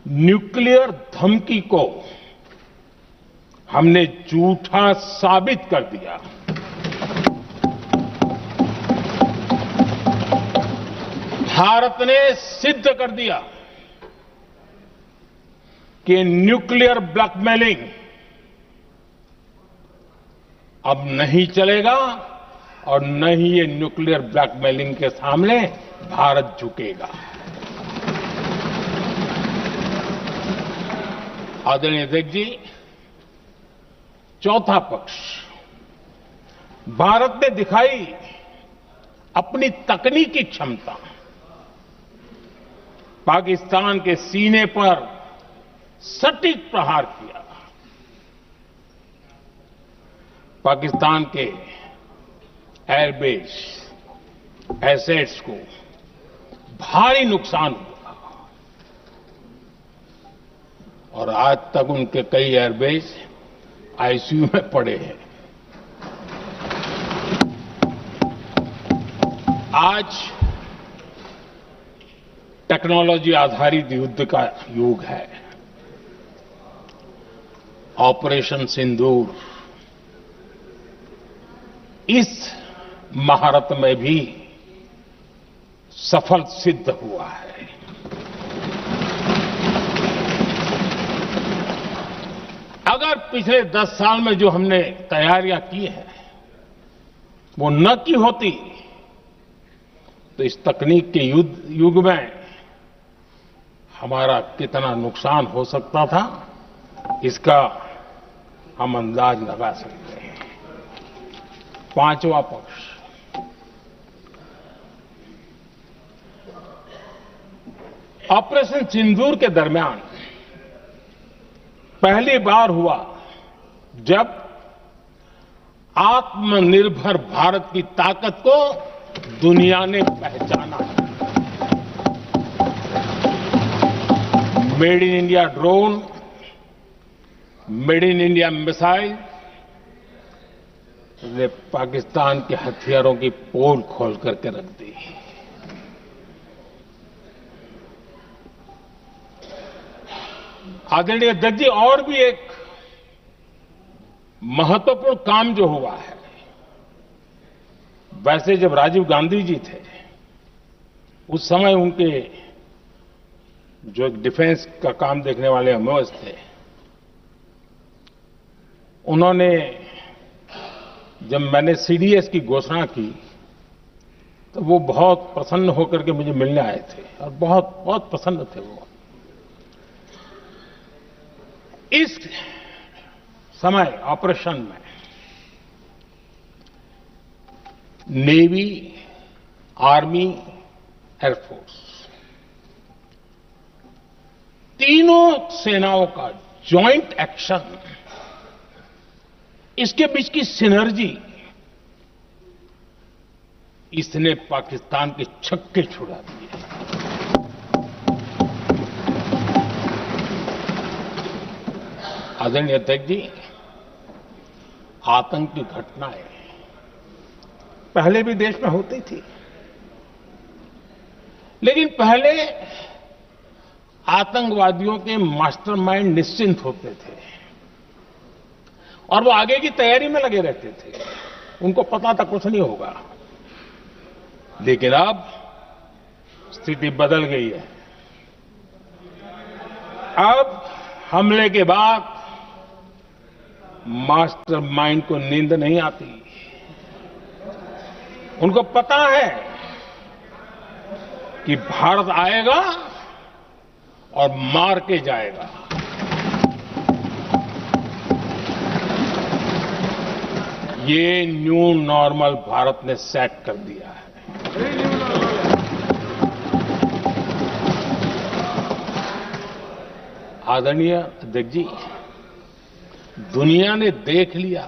Nuclear धमकी को हमने झूठा साबित कर दिया। भारत ने सिद्ध कर दिया कि न्यूक्लियर ब्लैकमेलिंग अब नहीं चलेगा और न ही ये न्यूक्लियर ब्लैकमेलिंग के सामने भारत झुकेगा। आदरणीय अध्यक्ष जी, चौथा पक्ष, भारत ने दिखाई अपनी तकनीकी क्षमता। पाकिस्तान के सीने पर सटीक प्रहार किया। पाकिस्तान के एयरबेस एसेट्स को भारी नुकसान हुआ और आज तक उनके कई एयरबेस आईसीयू में पड़े हैं। आज टेक्नोलॉजी आधारित युद्ध का युग है। ऑपरेशन सिंदूर इस महारत में भी सफल सिद्ध हुआ है। अगर पिछले 10 साल में जो हमने तैयारियां की हैं वो न की होती तो इस तकनीक के युग में हमारा कितना नुकसान हो सकता था, इसका हम अंदाज लगा सकते हैं। पांचवा पक्ष, ऑपरेशन सिंदूर के दरमियान पहली बार हुआ जब आत्मनिर्भर भारत की ताकत को दुनिया ने पहचाना। Made in India drone, made in India missile ने पाकिस्तान के हथियारों की पोल खोल करके रख दी। आदरणीय अध्यक्ष जी, और भी एक महत्वपूर्ण काम जो हुआ है, वैसे जब राजीव गांधी जी थे उस समय उनके जो एक डिफेंस का काम देखने वाले अमोस थे, उन्होंने जब मैंने सीडीएस की घोषणा की तो वो बहुत प्रसन्न होकर के मुझे मिलने आए थे और बहुत बहुत प्रसन्न थे वो। इस समय ऑपरेशन में नेवी, आर्मी, एयरफोर्स तीनों सेनाओं का जॉइंट एक्शन, इसके बीच की सिनर्जी, इसने पाकिस्तान के छक्के छुड़ा दिए। आदरणीय अध्यक्ष जी, आतंक की घटनाएं पहले भी देश में होती थी, लेकिन पहले आतंकवादियों के मास्टरमाइंड निश्चिंत होते थे और वो आगे की तैयारी में लगे रहते थे। उनको पता था कुछ नहीं होगा। लेकिन अब स्थिति बदल गई है। अब हमले के बाद मास्टरमाइंड को नींद नहीं आती। उनको पता है कि भारत आएगा और मार के जाएगा। ये न्यू नॉर्मल भारत ने सेट कर दिया है। आदरणीय अध्यक्ष जी, दुनिया ने देख लिया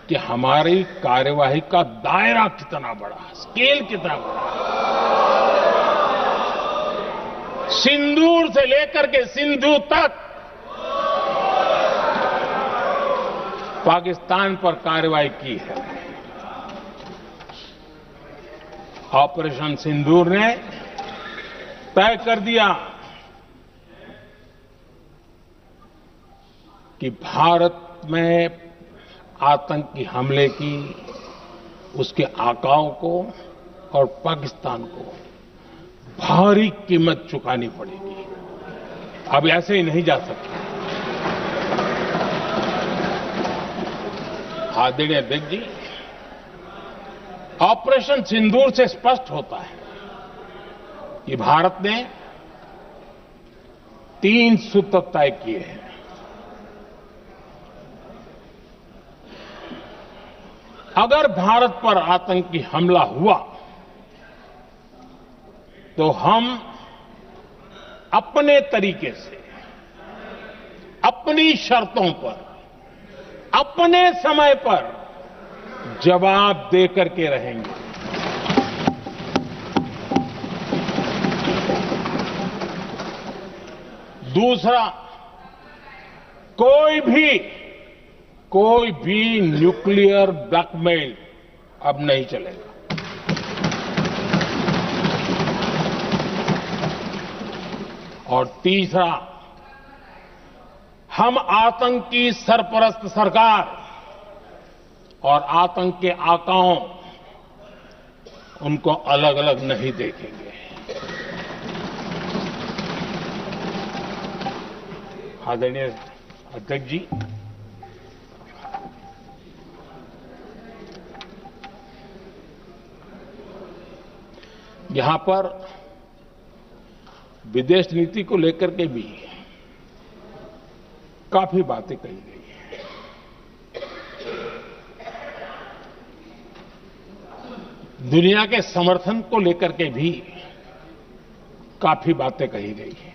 कि हमारी कार्यवाही का दायरा कितना बड़ा, स्केल कितना बड़ा। सिंदूर से लेकर के सिंधु तक पाकिस्तान पर कार्रवाई की है। ऑपरेशन सिंदूर ने तय कर दिया कि भारत में आतंकी हमले की, उसके आकाओं को और पाकिस्तान को भारी कीमत चुकानी पड़ेगी। अब ऐसे ही नहीं जा सकते। आदरणीय अध्यक्ष जी, ऑपरेशन सिंदूर से स्पष्ट होता है कि भारत ने 3 सूत्र तय किए हैं। अगर भारत पर आतंकी हमला हुआ तो हम अपने तरीके से, अपनी शर्तों पर, अपने समय पर जवाब देकर के रहेंगे। दूसरा, कोई भी न्यूक्लियर ब्लैकमेल अब नहीं चलेगा। और तीसरा, हम आतंक की सरपरस्त सरकार और आतंक के आकाओं, उनको अलग अलग नहीं देखेंगे। आदरणीय अध्यक्ष जी, यहां पर विदेश नीति को लेकर के भी काफी बातें कही गई हैं। दुनिया के समर्थन को लेकर के भी काफी बातें कही गई हैं।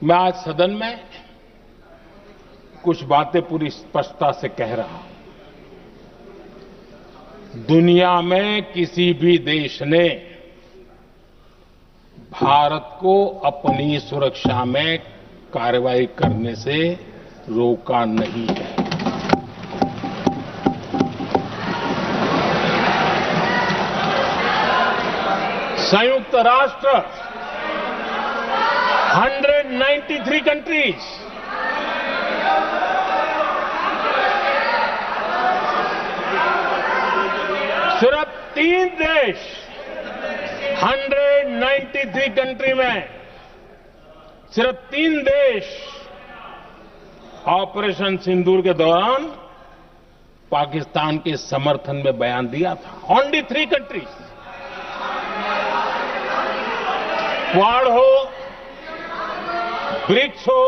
मैं आज सदन में कुछ बातें पूरी स्पष्टता से कह रहा हूं। दुनिया में किसी भी देश ने भारत को अपनी सुरक्षा में कार्रवाई करने से रोका नहीं है। संयुक्त राष्ट्र 193 कंट्रीज, सिर्फ 3 देश 193 कंट्री में सिर्फ 3 देश ऑपरेशन सिंदूर के दौरान पाकिस्तान के समर्थन में बयान दिया था। Only 3 countries. क्वाड हो, ब्रिक्स हो,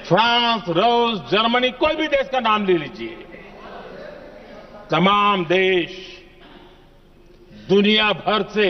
फ्रांस, रूस, जर्मनी, कोई भी देश का नाम ले लीजिए, तमाम देश दुनिया भर से